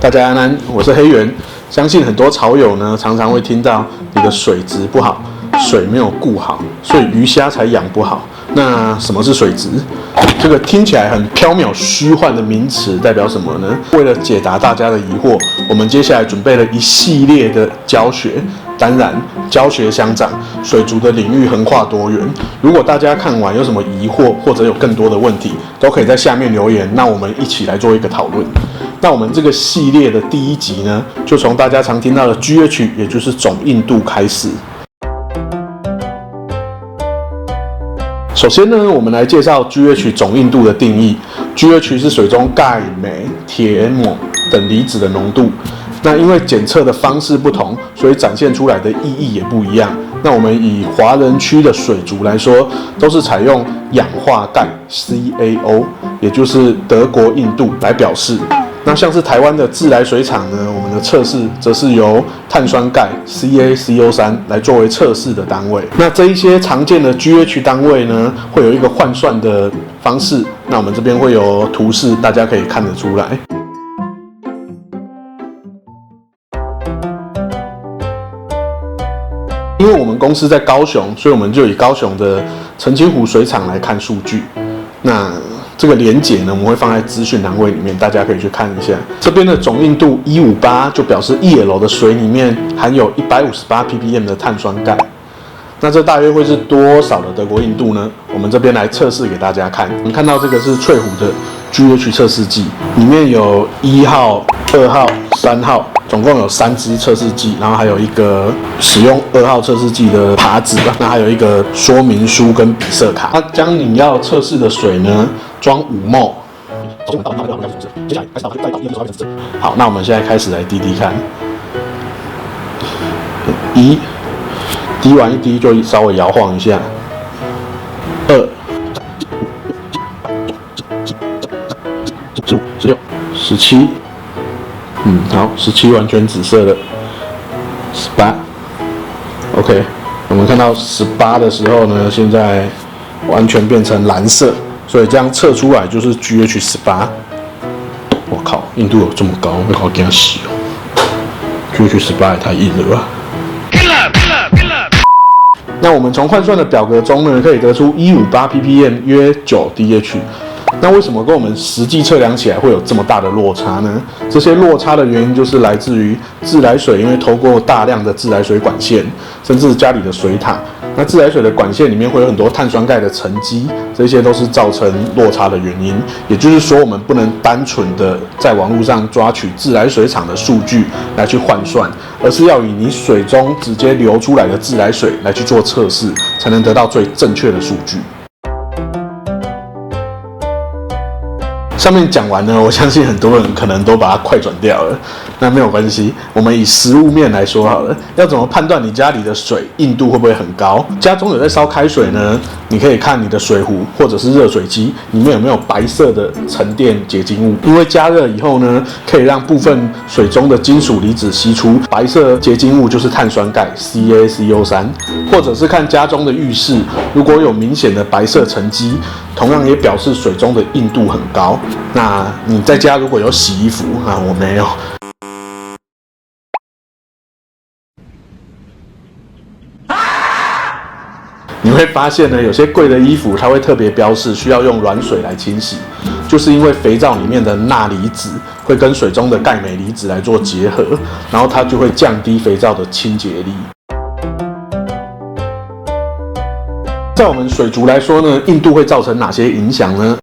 大家安安，我是黑猿。相信很多潮友呢，常常会听到你的水质不好，水没有顾好，所以鱼虾才养不好。那什么是水质？这个听起来很缥缈虚幻的名词代表什么呢？为了解答大家的疑惑，我们接下来准备了一系列的教学。当然，教学相长，水族的领域横跨多元。如果大家看完有什么疑惑，或者有更多的问题，都可以在下面留言，那我们一起来做一个讨论。那我们这个系列的第一集呢，就从大家常听到的 GH， 也就是总硬度开始。首先呢，我们来介绍 GH 总硬度的定义。GH 是水中钙、镁、铁、锰等离子的浓度。那因为检测的方式不同，所以展现出来的意义也不一样。那我们以华人区的水族来说，都是采用氧化钙 CaO， 也就是德国硬度来表示。那像是台湾的自来水厂呢，我们的测试则是由碳酸钙 CaCO3 来作为测试的单位。那这一些常见的 GH 单位呢，会有一个换算的方式。那我们这边会有图示，大家可以看得出来。因为我们公司在高雄，所以我们就以高雄的澄清湖水厂来看数据。那这个连结呢，我们会放在资讯栏位里面，大家可以去看一下。这边的总硬度158就表示1 L 的水里面含有158 ppm 的碳酸钙。那这大约会是多少的德国硬度呢？我们这边来测试给大家看。我们看到这个是翠湖的 GH 测试剂，里面有1号、2号、3号，总共有3支测试剂，然后还有一个使用2号测试剂的耙子，那还有一个说明书跟比色卡。那将你要测试的水呢，装5 ml。接下来开始再倒1好，那我们现在开始来滴滴看。滴完一滴就稍微摇晃一下。2、15、16、17，好，17完全紫色了。18 ，OK， 我们看到18的时候呢，现在完全变成蓝色，所以这样测出来就是 GH18。我靠，硬度有这么高，我好惊死哦 ！GH18 也太硬了吧！那我们从换算的表格中呢，可以得出158 ppm 约9 DH。那为什么跟我们实际测量起来会有这么大的落差呢？这些落差的原因就是来自于自来水，因为透过大量的自来水管线，甚至家里的水塔，那自来水的管线里面会有很多碳酸钙的沉积，这些都是造成落差的原因。也就是说，我们不能单纯的在网络上抓取自来水厂的数据来去换算，而是要以你水中直接流出来的自来水来去做测试，才能得到最正确的数据。上面讲完呢，我相信很多人可能都把它快转掉了，那没有关系，我们以实物面来说好了。要怎么判断你家里的水硬度会不会很高？家中有在烧开水呢，你可以看你的水壶或者是热水机里面有没有白色的沉淀结晶物，因为加热以后呢，可以让部分水中的金属离子析出，白色结晶物就是碳酸钙 CaCO3， 或者是看家中的浴室，如果有明显的白色沉积，同样也表示水中的硬度很高。那你在家如果有洗衣服啊，我没有。你会发现呢，有些贵的衣服它会特别标示需要用软水来清洗，就是因为肥皂里面的钠离子会跟水中的钙镁离子来做结合，然后它就会降低肥皂的清洁力。在我们水族来说呢，硬度会造成哪些影响呢？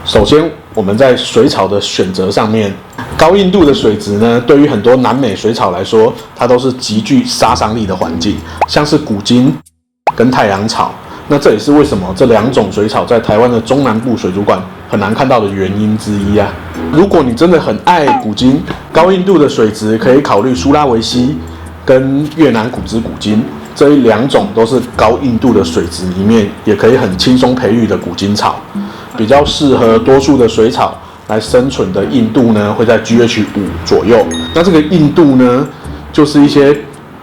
首先，我们在水草的选择上面，高硬度的水质呢，对于很多南美水草来说，它都是极具杀伤力的环境，像是古今跟太阳草。那这也是为什么这2种水草在台湾的中南部水族馆很难看到的原因之一啊。如果你真的很爱古今，高硬度的水质可以考虑苏拉维西跟越南古之古今。这2种都是高硬度的水质里面，也可以很轻松培育的古今草，比较适合多数的水草来生存的硬度呢，会在 GH5 左右。那这个硬度呢，就是一些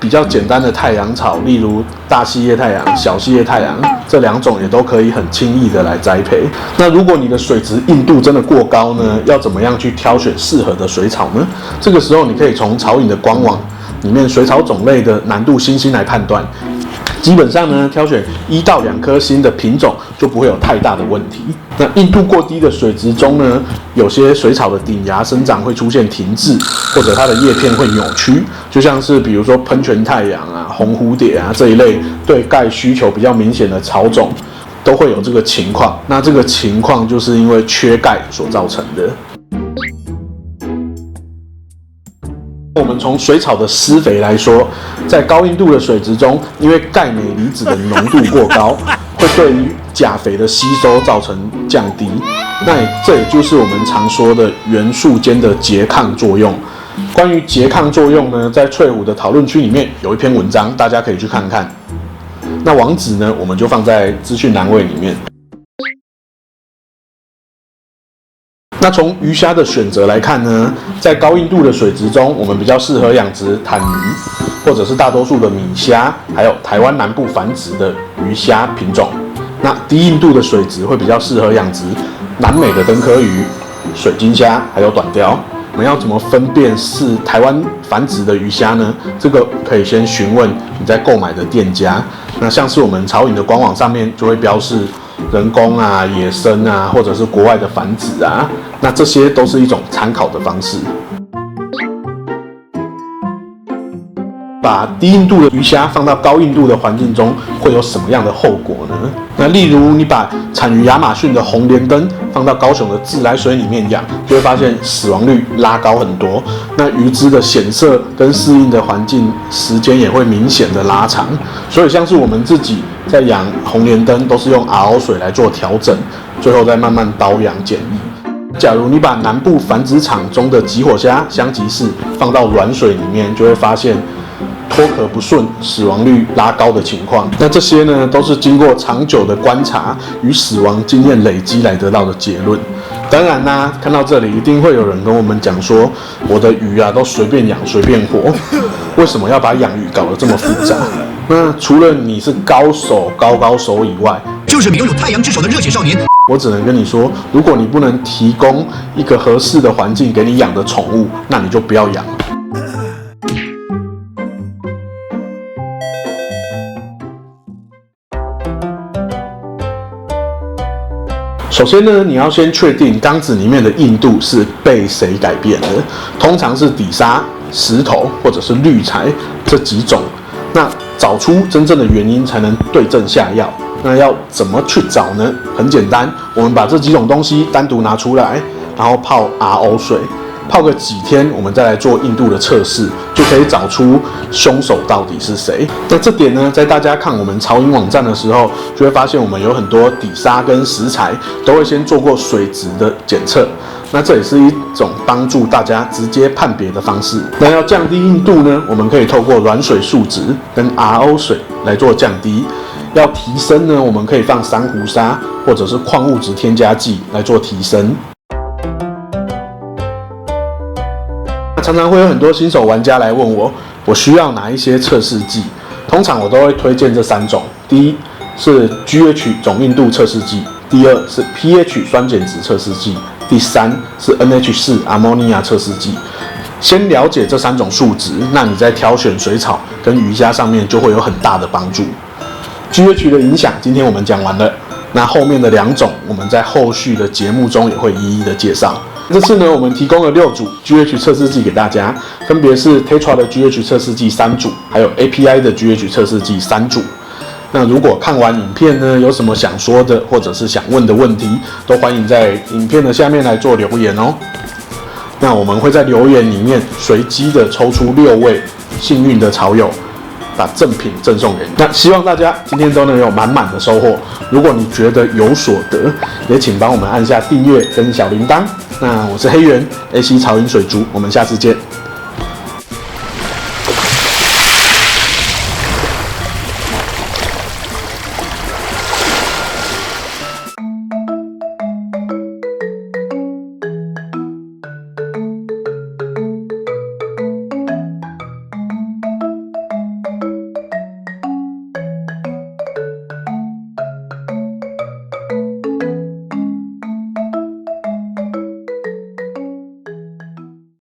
比较简单的太阳草，例如大细叶太阳、小细叶太阳，这2种也都可以很轻易的来栽培。那如果你的水质硬度真的过高呢，要怎么样去挑选适合的水草呢？这个时候你可以从草饮的官网里面水草种类的难度星星来判断。基本上呢，挑选1到2颗星的品种就不会有太大的问题。那硬度过低的水质中呢，有些水草的顶芽生长会出现停滞，或者它的叶片会扭曲，就像是比如说喷泉太阳啊、红蝴蝶啊这一类对钙需求比较明显的草种，都会有这个情况。那这个情况就是因为缺钙所造成的。我们从水草的施肥来说，在高硬度的水质中，因为钙镁离子的浓度过高，会对于钾肥的吸收造成降低。那这也就是我们常说的元素间的拮抗作用。关于拮抗作用呢，在翠湖的讨论区里面有一篇文章，大家可以去看看。那网址呢，我们就放在资讯栏位里面。那从鱼虾的选择来看呢，在高硬度的水质中，我们比较适合养殖坦鱼，或者是大多数的米虾，还有台湾南部繁殖的鱼虾品种。那低硬度的水质会比较适合养殖南美的灯科鱼、水晶虾，还有短鲷。我们要怎么分辨是台湾繁殖的鱼虾呢？这个可以先询问你在购买的店家。那像是我们草饮的官网上面就会标示人工啊、野生啊，或者是国外的繁殖啊，那这些都是一种参考的方式。把低硬度的鱼虾放到高硬度的环境中，会有什么样的后果呢？那例如你把产于亚马逊的红莲灯放到高雄的自来水里面养，就会发现死亡率拉高很多。那鱼只的显色跟适应的环境时间也会明显的拉长。所以像是我们自己在养红莲灯，都是用 RO 水来做调整，最后再慢慢刀养检疫。假如你把南部繁殖场中的极火虾、香吉士放到软水里面，就会发现脱壳不顺、死亡率拉高的情况。那这些呢，都是经过长久的观察与死亡经验累积来得到的结论。当然啦，看到这里一定会有人跟我们讲说，我的鱼啊都随便养随便活，为什么要把养鱼搞得这么复杂？那除了你是高手以外，就是拥有太阳之手的热血少年。我只能跟你说，如果你不能提供一个合适的环境给你养的宠物，那你就不要养了。首先呢，你要先确定缸子里面的硬度是被谁改变的，通常是底沙、石头或者是滤材这几种。那找出真正的原因，才能对症下药。那要怎么去找呢？很简单，我们把这几种东西单独拿出来，然后泡 RO 水，泡个几天，我们再来做硬度的测试，就可以找出凶手到底是谁。那这点呢，在大家看我们草饮网站的时候，就会发现我们有很多底沙跟食材都会先做过水质的检测。那这也是一种帮助大家直接判别的方式。那要降低硬度呢，我们可以透过软水数值跟 RO 水来做降低。要提升呢，我们可以放珊瑚沙或者是矿物质添加剂来做提升。常常会有很多新手玩家来问我需要哪一些测试剂？通常我都会推荐这3种。第一是 GH 总硬度测试剂，第二是 pH 酸碱值测试剂，第三是 NH4 ammonia 测试剂。先了解这3种数值，那你在挑选水草跟鱼虾上面就会有很大的帮助。GH 的影响，今天我们讲完了。那后面的2种，我们在后续的节目中也会一一的介绍。这次呢，我们提供了6组 GH 测试剂给大家，分别是 Tetra 的 GH 测试剂3组，还有 API 的 GH 测试剂3组。那如果看完影片呢，有什么想说的或者是想问的问题，都欢迎在影片的下面来做留言哦。那我们会在留言里面随机的抽出6位幸运的草友，把赠品赠送给你。那希望大家今天都能有满满的收获。如果你觉得有所得，也请帮我们按下订阅跟小铃铛。那我是黑猿 AC 草饮水族，我们下次见。